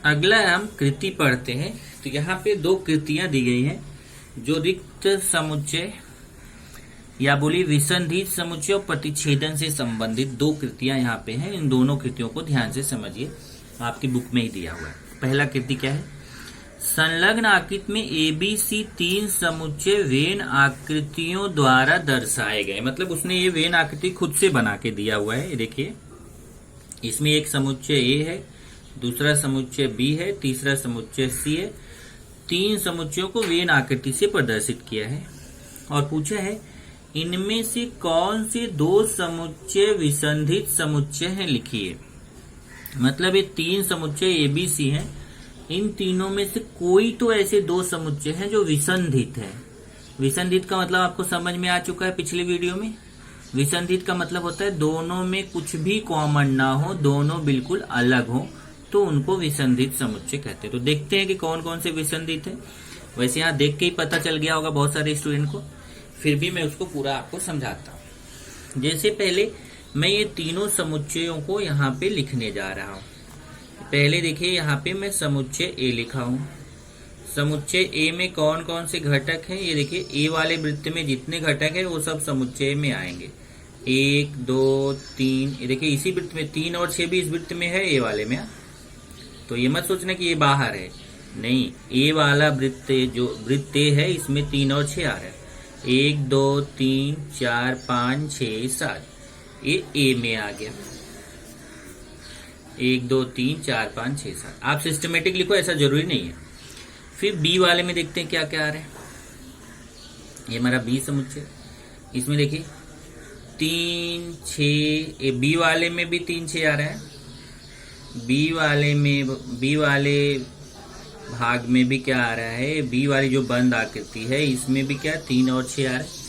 अगला हम कृति पढ़ते हैं। तो यहाँ पे दो कृतियां दी गई हैं जो रिक्त समुच्चय या बोली विसंधित समुच्चय और प्रतिच्छेदन से संबंधित दो कृतियां यहाँ पे हैं। इन दोनों कृतियों को ध्यान से समझिए, आपकी बुक में ही दिया हुआ है। पहला कृति क्या है? संलग्न आकृति में ABC तीन समुच्चय वेन आकृतियों द्वारा दर्शाए गए। मतलब उसने ये वेन आकृति खुद से बना के दिया हुआ है। देखिए, इसमें एक समुच्चय A है, दूसरा समुच्चय B है, तीसरा समुच्चय C है। तीन समुच्चयों को वेन आकृति से प्रदर्शित किया है और पूछा है इनमें से कौन से दो समुच्चय विसंधित समुच्चय हैं, लिखिए। मतलब ये तीन समुच्चय ABC हैं, इन तीनों में से कोई तो ऐसे दो समुच्चय हैं जो विसंधित है। विसंधित का मतलब आपको समझ में आ चुका है पिछले वीडियो में। विसंधित का मतलब होता है दोनों में कुछ भी कॉमन ना हो, दोनों बिल्कुल अलग हो, तो उनको विसंधित समुच्चय कहते हैं। तो देखते हैं कि कौन कौन से विसंधित है। वैसे यहाँ देख के ही पता चल गया होगा बहुत सारे स्टूडेंट को, फिर भी मैं उसको पूरा आपको समझाता हूँ। जैसे पहले मैं ये तीनों समुच्चयों को यहाँ पे लिखने जा रहा हूँ। पहले देखिए, यहाँ पे मैं समुच्चय A लिखा हूँ। समुच्चय A में कौन कौन से घटक हैं? ये देखिए, A वाले वृत्त में जितने घटक हैं वो सब समुच्चय में आएंगे। 1 2 3, ये देखिए इसी वृत्त में 3 और 6 भी इस वृत्त में है, A वाले में। तो ये मत सोचना कि ये बाहर है, नहीं, A वाला वृत्त जो वृत्त A है इसमें 3 और 6 आ रहा है। 1 2 3 4 5 6 7, ये A में आ गया। 1 2 3 4 5 6 7, आप सिस्टमेटिक लिखो, ऐसा जरूरी नहीं है। फिर B वाले में देखते हैं क्या क्या आ रहा है। ये हमारा B समुच्चय, इसमें देखिए 3 6, B वाले में भी 3 6 आ रहा है। B वाले भाग में भी क्या आ रहा है? B वाली जो बंद आकृति है इसमें भी क्या 3 और 6 आ रहा है।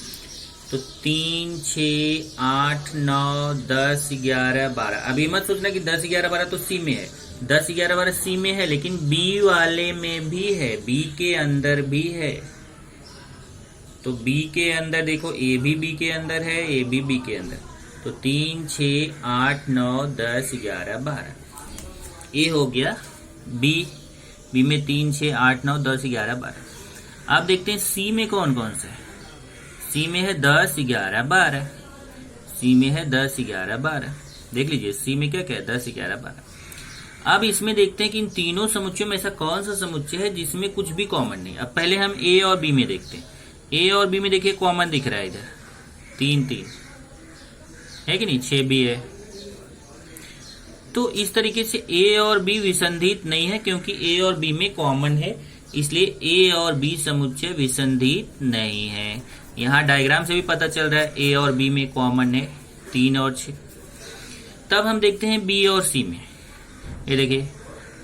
तो 3 6 8 9 10 11 12। अभी मत सोचना कि 10 11 12 तो C में है। 10 11 12 C में है, लेकिन B वाले में भी है, B के अंदर भी है। तो B के अंदर देखो, A भी B के अंदर है, A भी B के अंदर। तो 3 6 8 9 10 11 12, ये हो गया B में 3 6 8 9 10 11 12। अब देखते हैं C में कौन कौन से है। C में है 10 11 12, C में है 10 11 12। देख लीजिए C में क्या क्या है, 10 11 12। अब इसमें देखते हैं कि इन तीनों समुच्चयों में ऐसा कौन सा समुच्चय है जिसमें कुछ भी कॉमन नहीं। अब पहले हम A और B में देखते हैं। A और B में देखिए कॉमन दिख रहा है, इधर 3 3 है कि नहीं, 6 भी है। तो इस तरीके से A और B विसंधित नहीं है, क्योंकि A और B में कॉमन है, इसलिए A और B समुच्चय विसंधित नहीं है। यहाँ डायग्राम से भी पता चल रहा है A और B में कॉमन है 3 और 6। तब हम देखते हैं B और C में। ये देखिए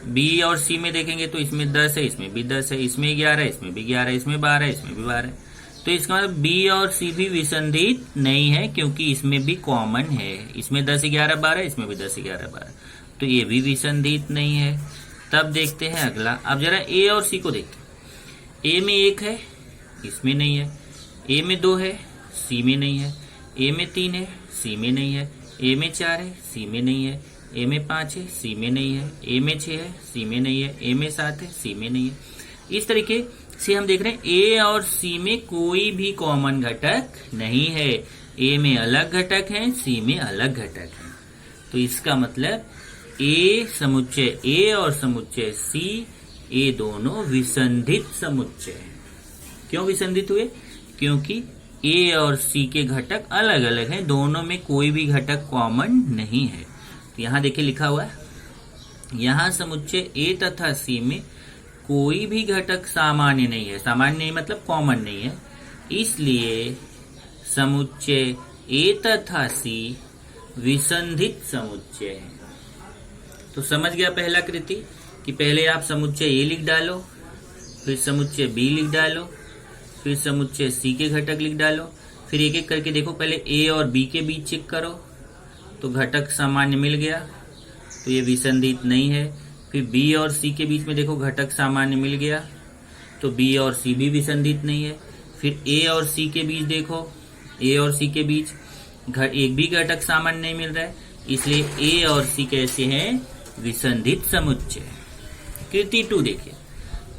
B और C में देखेंगे तो इसमें 10 है, इसमें भी 10 है, इसमें 11 है, इसमें भी 11 है, इसमें 12 है, इसमें भी 12 है। तो इसका मतलब B और C भी विसंधित नहीं है, क्योंकि इसमें भी कॉमन है। इसमें 10 11 12, इसमें भी 10 11 12, तो ये भी विसंधित नहीं है। तब देखते हैं अगला। अब जरा A और C को देखते हैं। A में 1 है, इसमें नहीं है। A में 2 है, C में नहीं है। A में 3 है, C में नहीं है। A में 4 है, C में नहीं है। A में 5 है, C में नहीं है। A में 6 है, C में नहीं है। A में 7 है, C में नहीं है। इस तरीके से हम देख रहे हैं A और C में कोई भी कॉमन घटक नहीं है। A में अलग घटक हैं, C में अलग घटक हैं। तो इसका मतलब A समुच्चय A और समुच्चय C, ये दोनों विसंधित समुच्चय हैं। क्यों विसंधित हुए? क्योंकि A और C के घटक अलग अलग हैं, दोनों में कोई भी घटक कॉमन नहीं है। तो यहाँ देखिए लिखा हुआ है, यहाँ समुच्चय A तथा C में कोई भी घटक सामान्य नहीं है। सामान्य नहीं मतलब कॉमन नहीं है, इसलिए समुच्चय A तथा C विसंधित समुच्चय है। तो समझ गया पहला कृति कि पहले आप समुच्चय A लिख डालो, फिर समुच्चय B लिख डालो, फिर समुच्चय C के घटक लिख डालो, फिर एक एक करके देखो। पहले A और B के बीच चेक करो, तो घटक सामान्य मिल गया, तो ये विसंधित नहीं है। फिर B और C के बीच में देखो, घटक सामान्य मिल गया, तो B और C भी विसंधित नहीं है। फिर A और C के बीच देखो, A और C के बीच एक भी घटक सामान्य नहीं मिल रहा है, इसलिए A और C कैसे हैं? विसंधित समुच्चय। कृति 2 देखिए,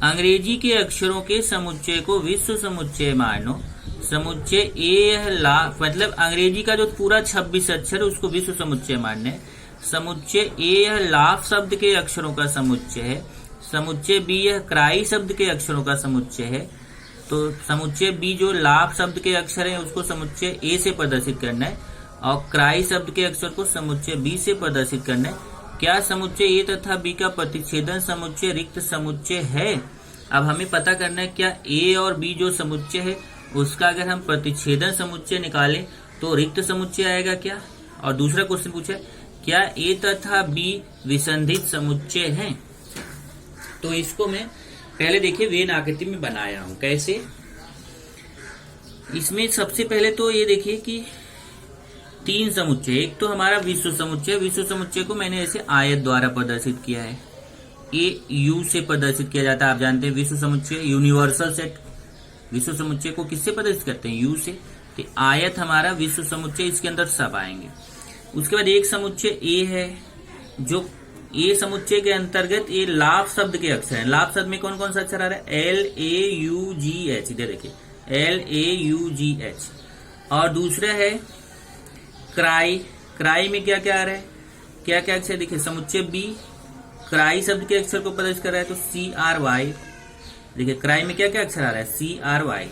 अंग्रेजी के अक्षरों के समुच्चय को विश्व समुच्चय मानो। समुच्चय ए मतलब अंग्रेजी का जो पूरा 26 अक्षर है उसको विश्व समुच्चय मानना है। समुच्चय ए यह लाफ शब्द के अक्षरों का समुच्चय है। समुच्चय बी यह क्राई शब्द के अक्षरों का समुच्चय है। तो समुच्चय बी जो लाफ शब्द के अक्षर है उसको समुच्चय ए से प्रदर्शित करना है और क्राई शब्द के अक्षर को समुच्चय बी से प्रदर्शित करना है। क्या समुच्चय ए तथा बी का प्रतिच्छेदन समुच्चय रिक्त समुच्चय है? अब हमें पता करना है क्या ए और बी जो समुच्चय है उसका अगर हम प्रतिच्छेदन समुच्चय निकालें तो रिक्त समुच्चय आएगा क्या? और दूसरा क्वेश्चन पूछा क्या ए तथा बी विसंधित समुच्चय हैं? तो इसको मैं पहले देखिए वेन आकृति में बनाया हूं। कैसे? इसमें सबसे पहले तो ये देखिए कि 3 समुच्चय, एक तो हमारा विश्व समुच्चय, विश्व समुच्चय को मैंने ऐसे आयत द्वारा प्रदर्शित किया है। ए यू से प्रदर्शित किया जाता है, आप जानते हैं विश्व समुच्चय यूनिवर्सल सेट। विश्व समुच्चय को किससे प्रदर्शित करते हैं? यू से। तो आयत हमारा विश्व समुच्चय, इसके अंदर सब आएंगे। उसके बाद एक समुच्चय ए है, जो ए समुच्चय के अंतर्गत ये लाफ शब्द के अक्षर हैं। लाफ शब्द में कौन कौन सा अक्षर आ रहा है? LAUGH, इधर देखिए LAUGH। और दूसरा है क्राई। क्राई में क्या क्या आ रहा है? क्या क्या अक्षर देखिए, समुच्चय बी क्राई शब्द के अक्षर को प्रदर्शित कर रहा है तो CRY। देखिए क्राई में क्या क्या अक्षर आ रहा है? CRY।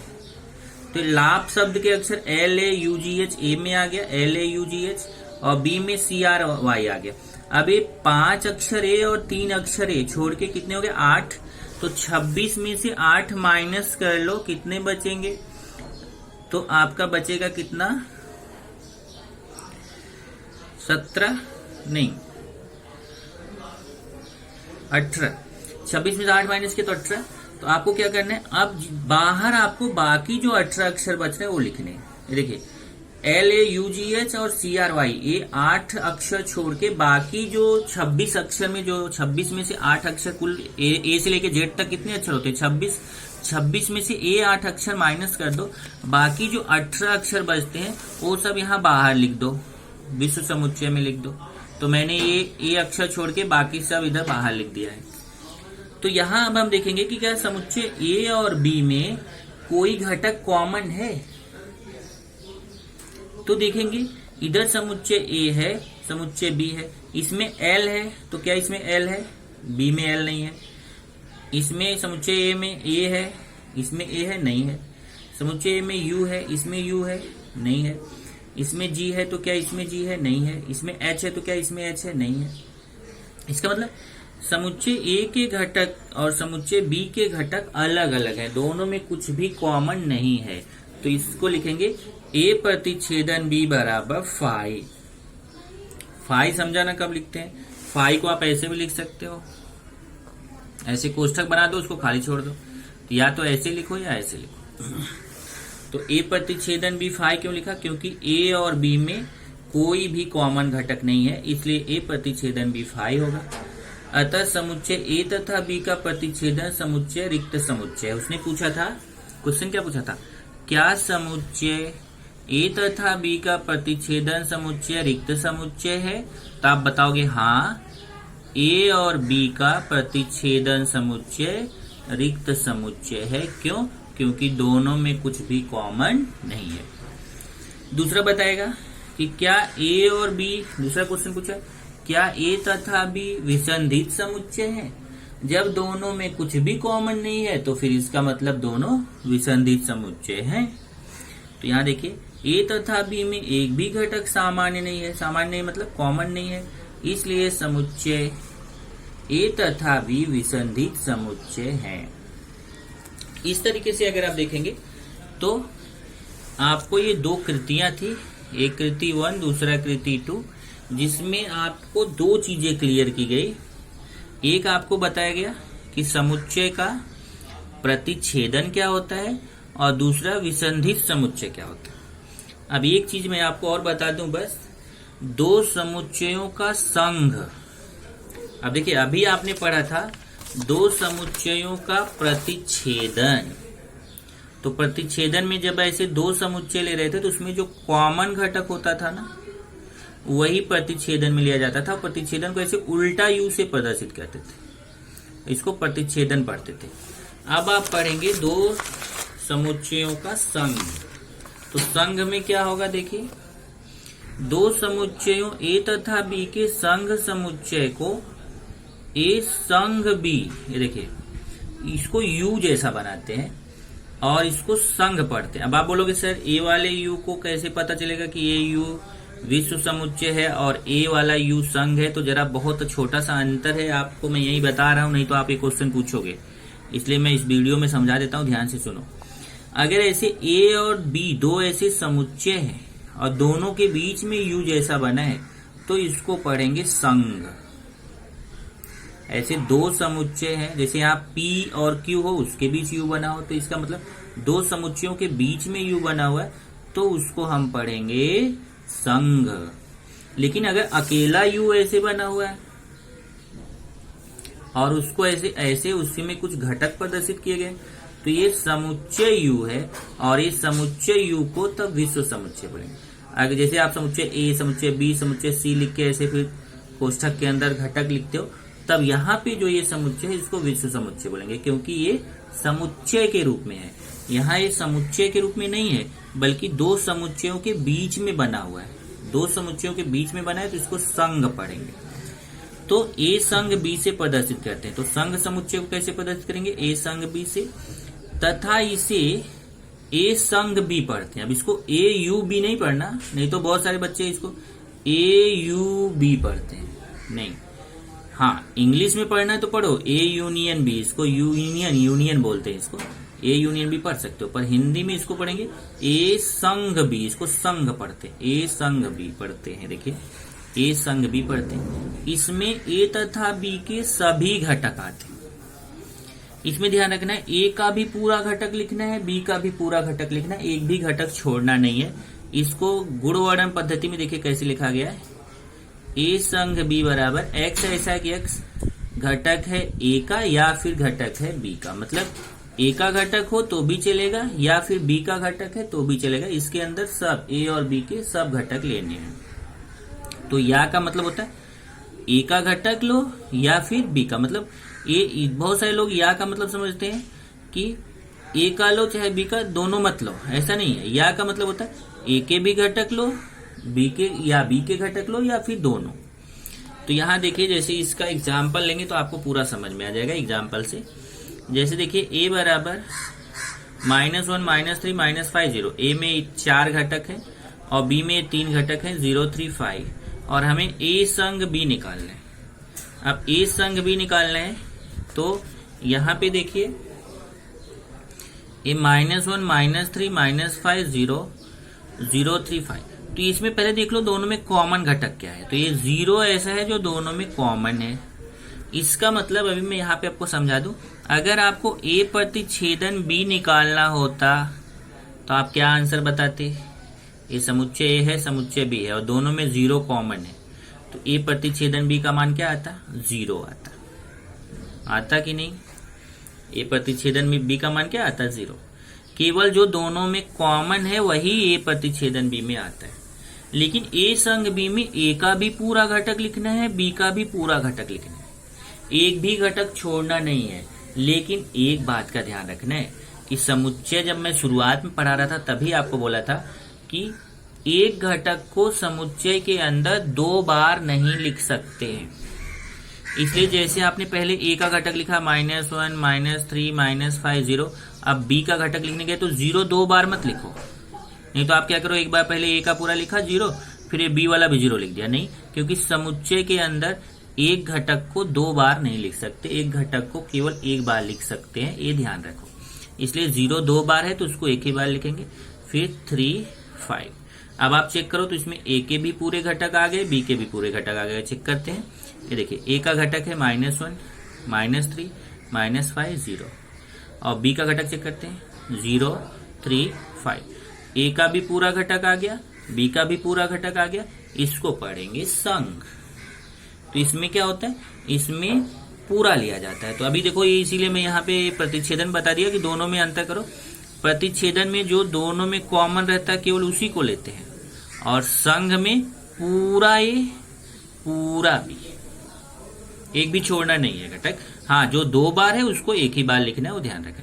तो लाप शब्द के अक्षर LAUGH ए में आ गया, LAUGH, और बी में CRY आ गया। अब ये 5 अक्षर ए और 3 अक्षर ए छोड़ के कितने हो गए? 8। तो 26 में से 8 माइनस कर लो, कितने बचेंगे? तो आपका बचेगा कितना? 17 नहीं 18। 26 में से 8 माइनस के तो 18। तो आपको क्या करना है, अब बाहर आपको बाकी जो 18 अक्षर बच रहे हैं वो लिखने हैं। देखिए LAUGH और CRY, ये 8 अक्षर छोड़ के बाकी जो 26 अक्षर में, जो 26 में से 8 अक्षर, कुल ए से लेके जेड तक कितने अक्षर होते हैं? 26। 26 में से ए 8 अक्षर माइनस कर दो, बाकी जो 18 अक्षर बचते हैं वो सब यहाँ बाहर लिख दो, विश्व समुच्चय में लिख दो। तो मैंने ये ए अक्षर छोड़ के बाकी सब इधर बाहर लिख दिया है। तो यहाँ अब हम देखेंगे कि क्या समुच्चय ए और बी में कोई घटक कॉमन है। तो देखेंगे इधर समुच्चय ए है, समुच्चय बी है, इसमें L है, तो क्या इसमें L है? बी में L नहीं है। इसमें समुच्चय ए में A है, इसमें A है? नहीं है। समुच्चय ए में U है, इसमें U है? नहीं है। इसमें G है, तो क्या इसमें G है? नहीं है। इसमें H है, तो क्या इसमें H है? नहीं है। इसका मतलब समुच्चय ए के घटक और समुच्चय बी के घटक अलग अलग है, दोनों में कुछ भी कॉमन नहीं है। तो इसको लिखेंगे ए प्रतिच्छेदन बी बराबर फाई। फाई समझा ना कब लिखते हैं? फाई को आप ऐसे भी लिख सकते हो, ऐसे कोष्ठक बना दो, उसको खाली छोड़ दो। तो या तो ऐसे लिखो या ऐसे लिखो। तो ए प्रतिच्छेदन बी फाई क्यों लिखा? क्योंकि ए और बी में कोई भी कॉमन घटक नहीं है, इसलिए ए प्रतिच्छेदन बी फाई होगा। अतः समुच्चय ए तथा बी का प्रतिच्छेदन समुच्चय रिक्त समुच्चय। उसने पूछा था, क्वेश्चन क्या पूछा था? क्या समुच्चय ए तथा बी का प्रतिच्छेदन समुच्चय रिक्त समुच्चय है? तो आप बताओगे हाँ, ए और बी का प्रतिच्छेदन समुच्चय रिक्त समुच्चय है। क्यों? क्योंकि दोनों में कुछ भी कॉमन नहीं है। दूसरा बताएगा कि क्या ए और बी, दूसरा क्वेश्चन पूछा, क्या ए तथा बी विसंधित समुच्चय है? जब दोनों में कुछ भी कॉमन नहीं है तो फिर इसका मतलब दोनों विसंधित समुच्चय हैं। तो यहाँ देखिए ए तथा बी में एक भी घटक सामान्य नहीं है, सामान्य नहीं मतलब कॉमन नहीं है, इसलिए समुच्चय ए तथा बी विसंधित समुच्चय है। इस तरीके से अगर आप देखेंगे तो आपको ये 2 कृतियां थी, एक कृति 1 दूसरा कृति 2, जिसमें आपको 2 चीजें क्लियर की गई। एक आपको बताया गया कि समुच्चय का प्रतिच्छेदन क्या होता है और दूसरा विसंधित समुच्चय क्या होता है। अब एक चीज मैं आपको और बता दूं, बस 2 समुच्चयों का संघ। अब देखिए अभी आपने पढ़ा था 2 समुच्चयों का प्रतिच्छेदन। तो प्रतिच्छेदन में जब ऐसे 2 समुच्चय ले रहे थे तो उसमें जो कॉमन घटक होता था ना, वही प्रतिच्छेदन में लिया जाता था। प्रतिच्छेदन को ऐसे उल्टा यू से प्रदर्शित करते थे। इसको प्रतिच्छेदन पढ़ते थे। अब आप पढ़ेंगे दो समुच्चयों का संघ। तो संघ में क्या होगा देखिए, दो समुच्चयों ए तथा बी के संघ समुच्चय को ए संघ बी, ये देखिए इसको यू जैसा बनाते हैं और इसको संघ पढ़ते हैं। अब आप बोलोगे सर ए वाले यू को कैसे पता चलेगा कि ये यू विश्व समुच्चय है और ए वाला यू संघ है? तो जरा बहुत छोटा सा अंतर है, आपको मैं यही बता रहा हूं, नहीं तो आप ये क्वेश्चन पूछोगे, इसलिए मैं इस वीडियो में समझा देता हूं, ध्यान से सुनो। अगर ऐसे ए और बी दो ऐसे समुच्चय हैं और दोनों के बीच में यू जैसा बना है तो इसको पढ़ेंगे संघ। ऐसे दो समुच्चय हैं, जैसे यहाँ पी और क्यू हो उसके बीच यू बना हो, तो इसका मतलब दो समुच्चयों के बीच में यू बना हुआ है तो उसको हम पढ़ेंगे संघ। लेकिन अगर अकेला यू ऐसे बना हुआ है और उसको ऐसे ऐसे उसी में कुछ घटक प्रदर्शित किए गए तो ये समुच्चय यू है और ये समुच्चय यू को तब विश्व समुच्चय पढ़ेंगे। अगर जैसे आप समुच्चय ए, समुच्चय बी, समुच्चय सी लिख के ऐसे फिर कोष्ठक के अंदर घटक लिखते हो, तब यहाँ पे जो ये समुच्चय है इसको विश्व समुच्चय बोलेंगे, क्योंकि ये समुच्चय के रूप में है। यहाँ ये समुच्चय के रूप में नहीं है बल्कि दो समुच्चयों के बीच में बना हुआ है, दो समुच्चयों के बीच में बना है तो इसको संघ पढ़ेंगे। तो ए संघ बी से प्रदर्शित करते हैं, तो संघ समुच्चय को कैसे प्रदर्शित करेंगे? ए संघ बी से, तथा इसे ए संघ बी पढ़ते हैं। अब इसको ए यू बी नहीं पढ़ना, नहीं तो बहुत सारे बच्चे इसको ए यू बी पढ़ते हैं, नहीं। हाँ, इंग्लिश में पढ़ना है तो पढ़ो ए यूनियन बी, इसको यूनियन बोलते हैं, इसको ए यूनियन बी पढ़ सकते हो, पर हिंदी में इसको पढ़ेंगे ए संघ बी, इसको संघ पढ़ते हैं, ए संघ बी पढ़ते हैं। देखिए ए संघ बी पढ़ते हैं, इसमें ए तथा बी के सभी घटक आते हैं। इसमें ध्यान रखना है ए का भी पूरा घटक लिखना है, बी का भी पूरा घटक लिखना है, एक भी घटक छोड़ना नहीं है। इसको गुणवर्णन पद्धति में देखिए कैसे लिखा गया है, ए संघ बी बराबर एक्स, ऐसा कि एक्स घटक है ए का या फिर घटक है बी का, मतलब ए का घटक हो तो भी चलेगा या फिर बी का घटक है तो भी चलेगा। इसके अंदर सब ए और बी के सब घटक लेने हैं। तो या का मतलब होता है ए का घटक लो या फिर बी का, मतलब ए, बहुत सारे लोग या का मतलब समझते हैं कि ए का लो चाहे बी का, दोनों मत लो, ऐसा नहीं है। या का मतलब होता है ए के भी घटक लो, बी के या बी के घटक लो या फिर दोनों। तो यहाँ देखिए जैसे इसका एग्जाम्पल लेंगे तो आपको पूरा समझ में आ जाएगा एग्जाम्पल से। जैसे देखिए ए बराबर -1 -3 -5 0, ए में 4 घटक है और बी में 3 घटक है 0 3 5, और हमें ए संघ बी निकालना है। अब ए संघ बी निकालना है तो यहाँ पे देखिए ए -1 -3 -5 0 0 3 5, तो इसमें पहले देख लो दोनों में कॉमन घटक क्या है। तो ये 0 ऐसा है जो दोनों में कॉमन है। इसका मतलब अभी मैं यहाँ पे आपको समझा दूं, अगर आपको ए प्रतिच्छेदन बी निकालना होता तो आप क्या आंसर बताते? ये समुच्चय ए है, समुच्चय बी है और दोनों में 0 कॉमन है, तो ए प्रतिच्छेदन बी का मान क्या आता? 0 आता कि नहीं? ए प्रतिच्छेदन में बी का मान क्या आता? 0। केवल जो दोनों में कॉमन है वही ए प्रतिच्छेदन बी में आता है। लेकिन ए संघ बी में ए का भी पूरा घटक लिखना है, बी का भी पूरा घटक लिखना है, एक भी घटक छोड़ना नहीं है। लेकिन एक बात का ध्यान रखना है कि समुच्चय जब मैं शुरुआत में पढ़ा रहा था तभी आपको बोला था कि एक घटक को समुच्चय के अंदर 2 बार नहीं लिख सकते हैं। इसलिए जैसे आपने पहले ए का घटक लिखा -1 -3 -5 0, अब बी का घटक लिखने गए तो 0 2 बार मत लिखो, नहीं तो आप क्या करो, एक बार पहले ए का पूरा लिखा 0, फिर ये बी वाला भी 0 लिख दिया। नहीं, क्योंकि समुच्चय के अंदर एक घटक को 2 बार नहीं लिख सकते, एक घटक को केवल एक बार लिख सकते हैं, ये ध्यान रखो। इसलिए 0 2 बार है तो उसको एक ही बार लिखेंगे। फिर 3 5, अब आप चेक करो तो इसमें ए के भी पूरे घटक आ गए, बी के भी पूरे घटक आ गए। चेक करते हैं, ये देखिए ए का घटक है -1 -3 -5 0, और बी का घटक चेक करते हैं 0 3 5। ए का भी पूरा घटक आ गया, बी का भी पूरा घटक आ गया, इसको पढ़ेंगे संघ। तो इसमें क्या होता है, इसमें पूरा लिया जाता है। तो अभी देखो ये इसीलिए मैं यहाँ पे प्रतिच्छेदन बता दिया कि दोनों में अंतर करो। प्रतिच्छेदन में जो दोनों में कॉमन रहता है केवल उसी को लेते हैं, और संघ में पूरा ए पूरा बी, एक भी छोड़ना नहीं है घटक। हाँ, जो 2 बार है उसको एक ही बार लिखना है, वो ध्यान रखें।